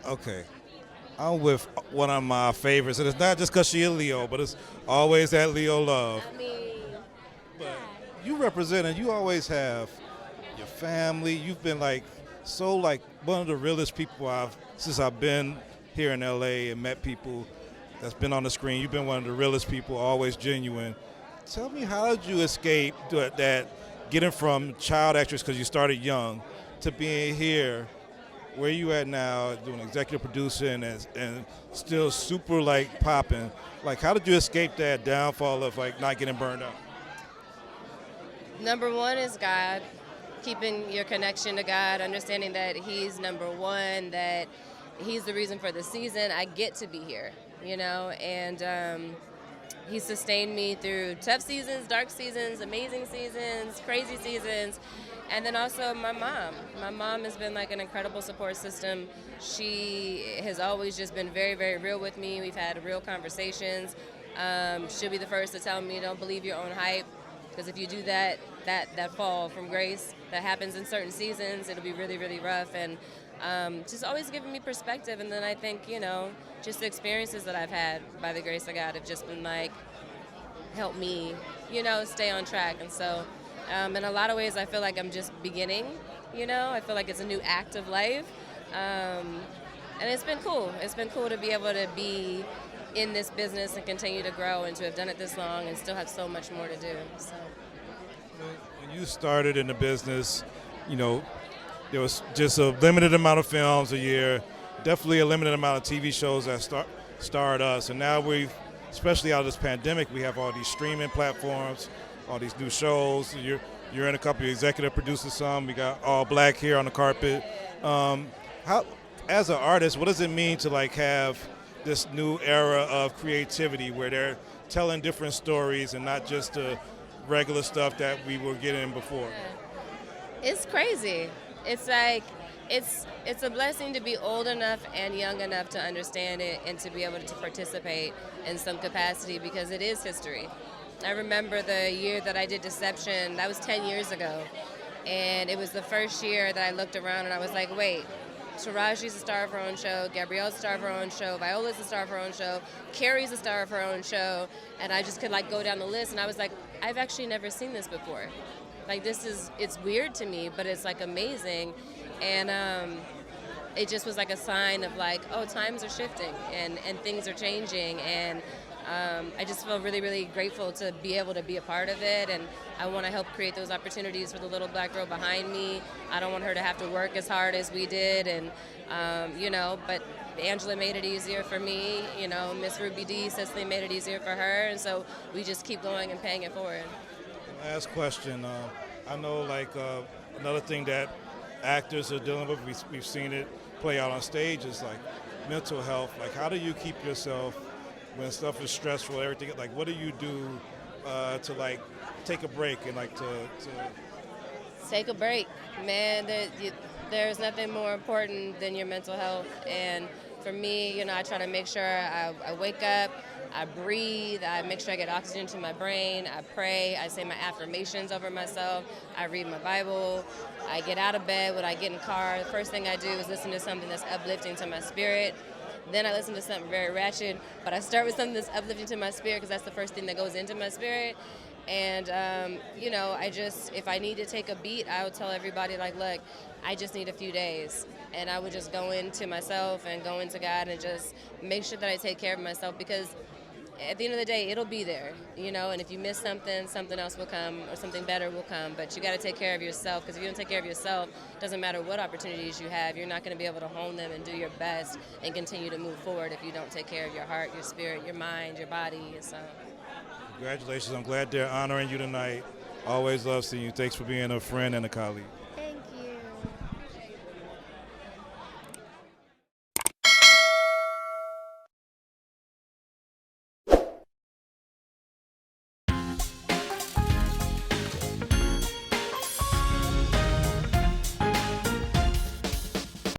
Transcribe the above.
Okay, I'm with one of my favorites, and it's not just because she a Leo, but it's always that Leo love. I mean, But you represent, and you always have your family. You've been like so like one of the realest people I've since I've been here in LA and met people that's been on the screen. You've been one of the realest people, always genuine. Tell me, how did you escape that getting from child actress because you started young to being here where you at now doing executive producing and still super like popping? Like, how did you escape that downfall of like not getting burned out? number one is God. Keeping your connection to God, understanding that He's number one, that He's the reason for the season. I get to be here, and He sustained me through tough seasons, dark seasons, amazing seasons, crazy seasons. And then also my mom. My mom has been like an incredible support system. She has always just been very, very real with me. We've had real conversations. She'll be the first to tell me, don't believe your own hype. Because if you do that fall from grace that happens in certain seasons, it'll be really, really rough. And just always giving me perspective. And then I think, just the experiences that I've had by the grace of God have just been like, help me, stay on track. And so in a lot of ways, I feel like I'm just beginning, I feel like it's a new act of life. And it's been cool. It's been cool to be able to be in this business and continue to grow and to have done it this long and still have so much more to do. So. When you started in the business, you know, there was just a limited amount of films a year, definitely a limited amount of TV shows that starred us. And now especially out of this pandemic, we have all these streaming platforms, all these new shows. You're in a couple of executive producers, some. We got All Black here on the carpet. How, as an artist, what does it mean to like have this new era of creativity where they're telling different stories and not just the regular stuff that we were getting before? It's crazy. It's like it's a blessing to be old enough and young enough to understand it and to be able to participate in some capacity because it is history. I remember the year that I did Deception, that was 10 years ago. And it was the first year that I looked around and I was like, wait, Taraji's a star of her own show, Gabrielle's a star of her own show, Viola's a star of her own show, Carrie's a star of her own show, and I just could like go down the list and I was like, I've actually never seen this before. Like it's weird to me, but it's like amazing. And it just was like a sign of like, oh, times are shifting and things are changing. And I just feel really, really grateful to be able to be a part of it. And I want to help create those opportunities for the little black girl behind me. I don't want her to have to work as hard as we did. And, but Angela made it easier for me. Miss Ruby D, Cicely made it easier for her. And so we just keep going and paying it forward. Last question. I know another thing that actors are dealing with, we've seen it play out on stage, is like mental health. Like, how do you keep yourself when stuff is stressful, everything? Like, what do you do to like take a break and like to take a break, man? There's nothing more important than your mental health. And for me, I try to make sure I wake up, I breathe, I make sure I get oxygen to my brain, I pray, I say my affirmations over myself, I read my Bible, I get out of bed. When I get in the car, the first thing I do is listen to something that's uplifting to my spirit. Then I listen to something very ratchet, but I start with something that's uplifting to my spirit because that's the first thing that goes into my spirit. And, if I need to take a beat, I would tell everybody, like, look, I just need a few days. And I would just go into myself and go into God and just make sure that I take care of myself because at the end of the day, it'll be there, and if you miss something, something else will come or something better will come. But you got to take care of yourself because if you don't take care of yourself, it doesn't matter what opportunities you have, you're not going to be able to hone them and do your best and continue to move forward if you don't take care of your heart, your spirit, your mind, your body. So. Congratulations. I'm glad they're honoring you tonight. Always love seeing you. Thanks for being a friend and a colleague.